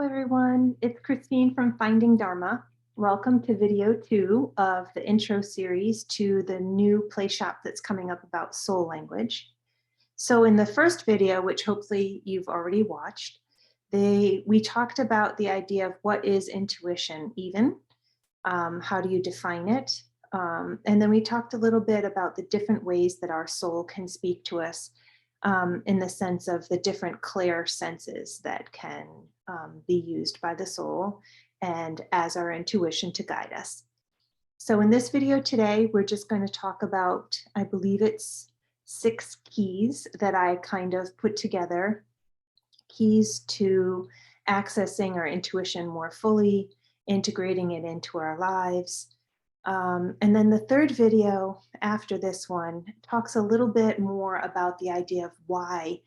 everyone, it's Christine from Finding Dharma. Welcome to video 2 of the intro series to the new Playshop that's coming up about soul language. So in the first video, which hopefully you've already watched, we talked about the idea of what is intuition even, how do you define it, and then we talked a little bit about the different ways that our soul can speak to us in the sense of the different clair senses that can be used by the soul and as our intuition to guide us. So in this video today, we're just going to talk about, I believe it's 6 keys that I kind of put together, keys to accessing our intuition more fully, integrating it into our lives. And then the third video after this one talks a little bit more about the idea of why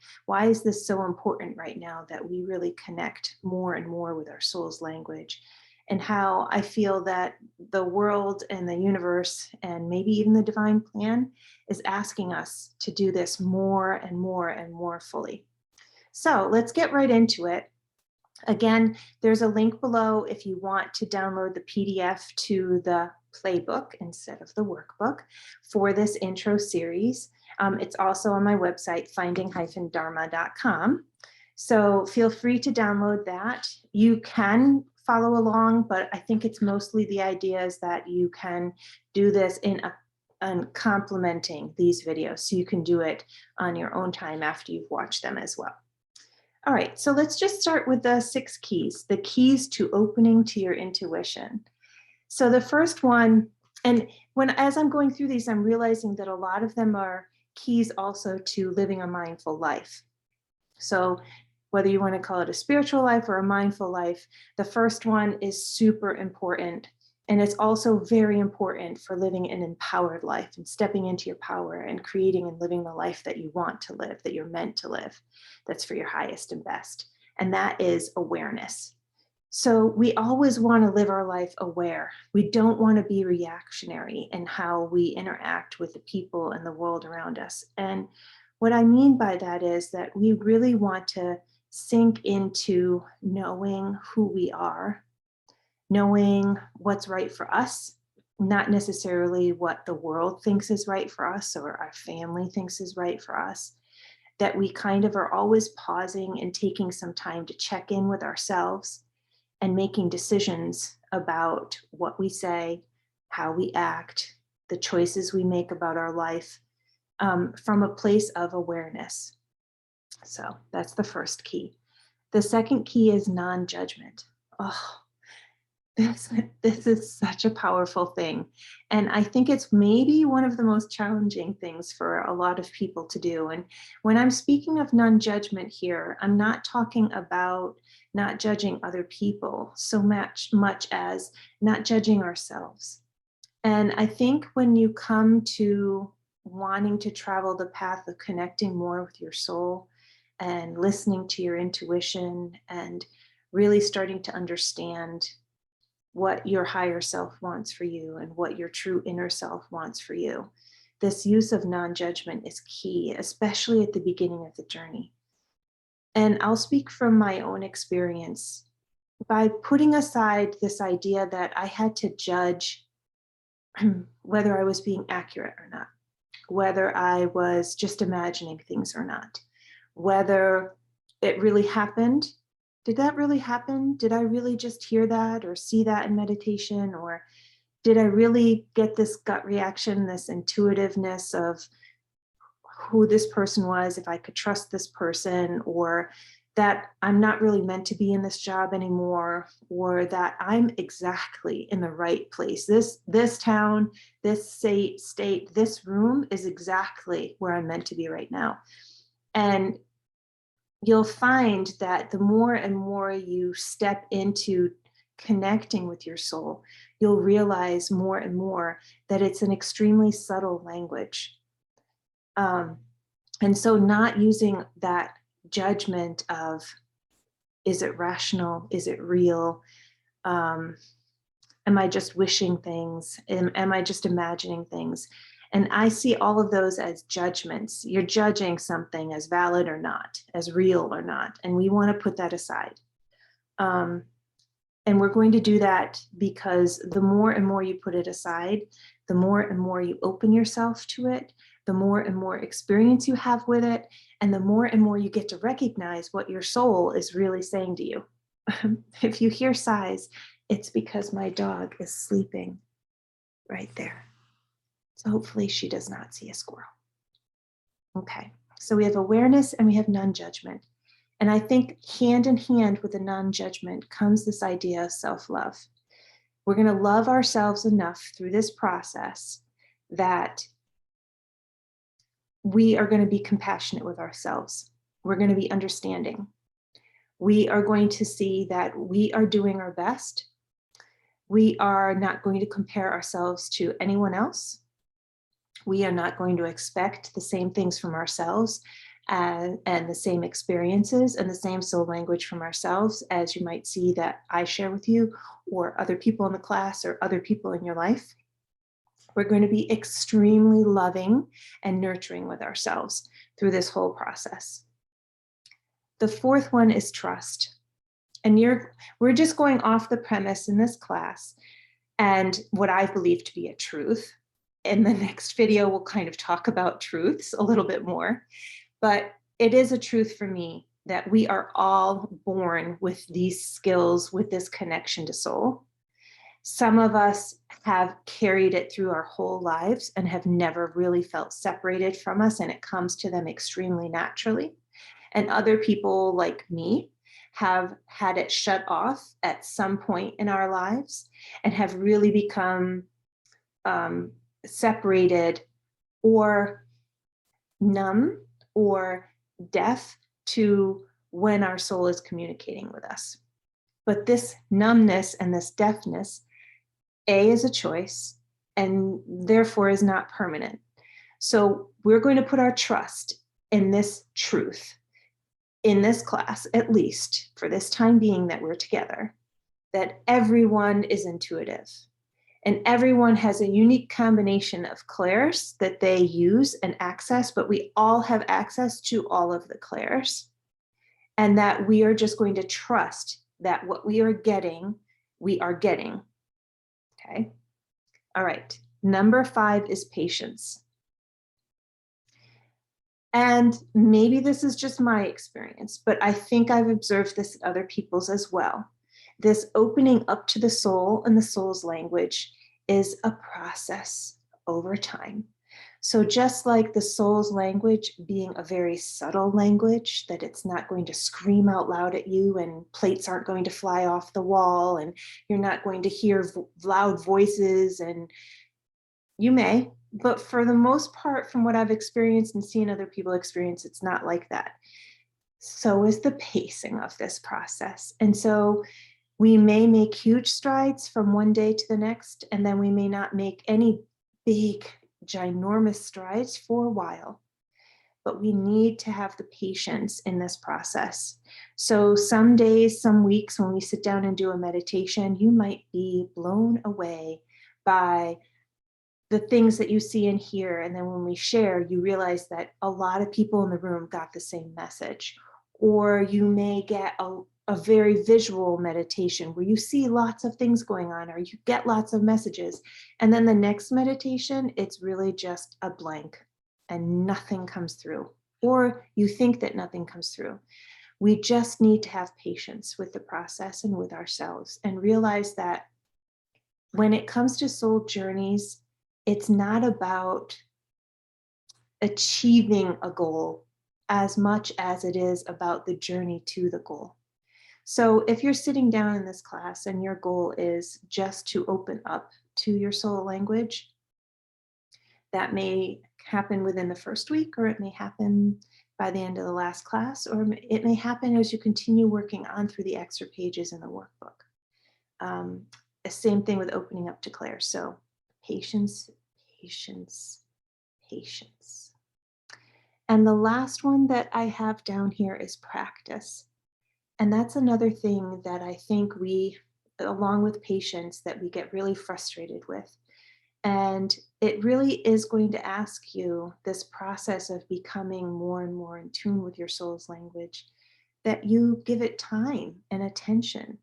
is this so important right now that we really connect more and more with our soul's language, and how I feel that the world and the universe and maybe even the divine plan is asking us to do this more and more and more fully. So let's get right into it. Again, there's a link below if you want to download the PDF to the Playbook instead of the workbook for this intro series. It's also on my website, finding-dharma.com. So feel free to download that. You can follow along, but I think it's mostly the idea is that you can do this in complementing these videos. So you can do it on your own time after you've watched them as well. All right, so let's just start with the 6 keys, the keys to opening to your intuition. So the first one, and as I'm going through these, I'm realizing that a lot of them are keys also to living a mindful life. So whether you want to call it a spiritual life or a mindful life, the first one is super important. And it's also very important for living an empowered life and stepping into your power and creating and living the life that you want to live, that you're meant to live, that's for your highest and best. And that is awareness. So we always want to live our life aware. We don't want to be reactionary in how we interact with the people and the world around us. And what I mean by that is that we really want to sink into knowing who we are, knowing what's right for us, not necessarily what the world thinks is right for us or our family thinks is right for us, that we kind of are always pausing and taking some time to check in with ourselves and making decisions about what we say, how we act, the choices we make about our life from a place of awareness. So that's the first key. The second key is non-judgment. Oh, this is such a powerful thing. And I think it's maybe one of the most challenging things for a lot of people to do. And when I'm speaking of non-judgment here, I'm not talking about not judging other people so much as not judging ourselves. And I think when you come to wanting to travel the path of connecting more with your soul and listening to your intuition and really starting to understand what your higher self wants for you and what your true inner self wants for you, this use of non-judgment is key, especially at the beginning of the journey. And I'll speak from my own experience. By putting aside this idea that I had to judge whether I was being accurate or not, whether I was just imagining things or not, whether it really happened. Did that really happen? Did I really just hear that or see that in meditation? Or did I really get this gut reaction, this intuitiveness of who this person was, if I could trust this person, or that I'm not really meant to be in this job anymore, or that I'm exactly in the right place. This town, this state, this room is exactly where I'm meant to be right now. And you'll find that the more and more you step into connecting with your soul, you'll realize more and more that it's an extremely subtle language. And so not using that judgment of, is it rational? Is it real? Am I just wishing things? Am I just imagining things? And I see all of those as judgments. You're judging something as valid or not, as real or not. And we want to put that aside. And we're going to do that because the more and more you put it aside, the more and more you open yourself to it, the more and more experience you have with it, and the more and more you get to recognize what your soul is really saying to you. If you hear sighs, it's because my dog is sleeping right there. So hopefully she does not see a squirrel. Okay, so we have awareness and we have non-judgment. And I think hand in hand with the non-judgment comes this idea of self-love. We're going to love ourselves enough through this process that we are going to be compassionate with ourselves. We're going to be understanding. We are going to see that we are doing our best. We are not going to compare ourselves to anyone else. We are not going to expect the same things from ourselves and the same experiences and the same soul language from ourselves as you might see that I share with you or other people in the class or other people in your life. We're going to be extremely loving and nurturing with ourselves through this whole process. The fourth one is trust. And we're just going off the premise in this class and what I believe to be a truth. In the next video, we'll kind of talk about truths a little bit more. But it is a truth for me that we are all born with these skills, with this connection to soul. Some of us have carried it through our whole lives and have never really felt separated from us, and it comes to them extremely naturally. And other people like me have had it shut off at some point in our lives and have really become separated or numb or deaf to when our soul is communicating with us. But this numbness and this deafness, A, is a choice and therefore is not permanent. So we're going to put our trust in this truth, in this class, at least for this time being that we're together, that everyone is intuitive. And everyone has a unique combination of clairs that they use and access, but we all have access to all of the clairs. And that we are just going to trust that what we are getting. Okay. All right. Number 5 is patience. And maybe this is just my experience, but I think I've observed this in other people's as well. This opening up to the soul and the soul's language is a process over time. So just like the soul's language being a very subtle language, that it's not going to scream out loud at you and plates aren't going to fly off the wall and you're not going to hear loud voices, and you may, but for the most part, from what I've experienced and seen other people experience, it's not like that. So is the pacing of this process. And so we may make huge strides from one day to the next, and then we may not make any big, ginormous strides for a while. But we need to have the patience in this process. So some days, some weeks, when we sit down and do a meditation, you might be blown away by the things that you see and hear. And then when we share, you realize that a lot of people in the room got the same message. Or you may get a very visual meditation where you see lots of things going on, or you get lots of messages. And then the next meditation, it's really just a blank and nothing comes through, or you think that nothing comes through. We just need to have patience with the process and with ourselves and realize that when it comes to soul journeys, it's not about achieving a goal as much as it is about the journey to the goal. So if you're sitting down in this class and your goal is just to open up to your soul language, that may happen within the first week, or it may happen by the end of the last class, or it may happen as you continue working on through the extra pages in the workbook. The same thing with opening up to Claire. So patience, patience, patience. And the last one that I have down here is practice. And that's another thing that I think we, along with patience, that we get really frustrated with. And it really is going to ask you, this process of becoming more and more in tune with your soul's language, that you give it time and attention,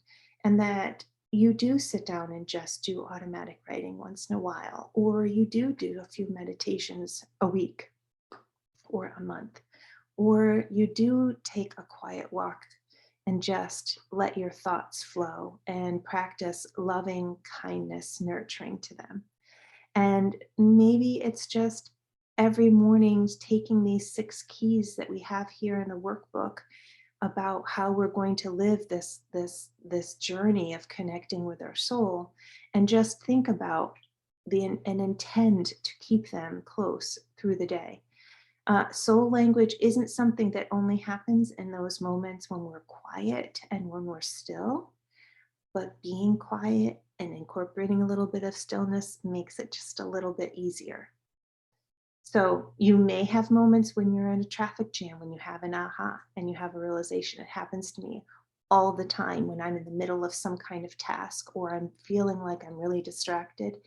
and that you do sit down and just do automatic writing once in a while, or you do a few meditations a week or a month, or you do take a quiet walk and just let your thoughts flow and practice loving kindness, nurturing to them. And maybe it's just every morning taking these 6 keys that we have here in the workbook about how we're going to live this journey of connecting with our soul, and just think about and intend to keep them close through the day. Soul language isn't something that only happens in those moments when we're quiet and when we're still, but being quiet and incorporating a little bit of stillness makes it just a little bit easier. So you may have moments when you're in a traffic jam, when you have an aha and you have a realization. It happens to me all the time when I'm in the middle of some kind of task or I'm feeling like I'm really distracted.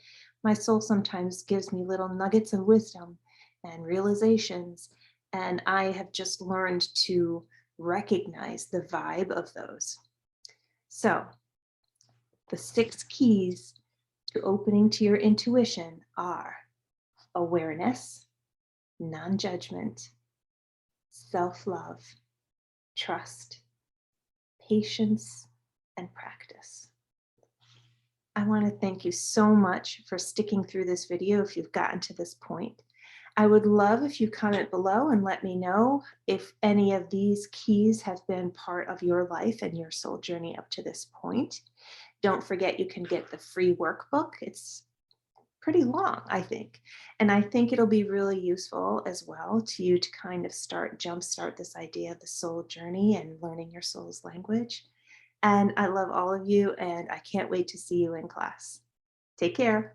My soul sometimes gives me little nuggets of wisdom and realizations, and I have just learned to recognize the vibe of those. So the 6 keys to opening to your intuition are awareness, non-judgment, self-love, trust, patience, and practice. I want to thank you so much for sticking through this video if you've gotten to this point. I would love if you comment below and let me know if any of these keys have been part of your life and your soul journey up to this point. Don't forget you can get the free workbook. It's pretty long, I think. And I think it'll be really useful as well to you to kind of jumpstart this idea of the soul journey and learning your soul's language. And I love all of you, and I can't wait to see you in class. Take care.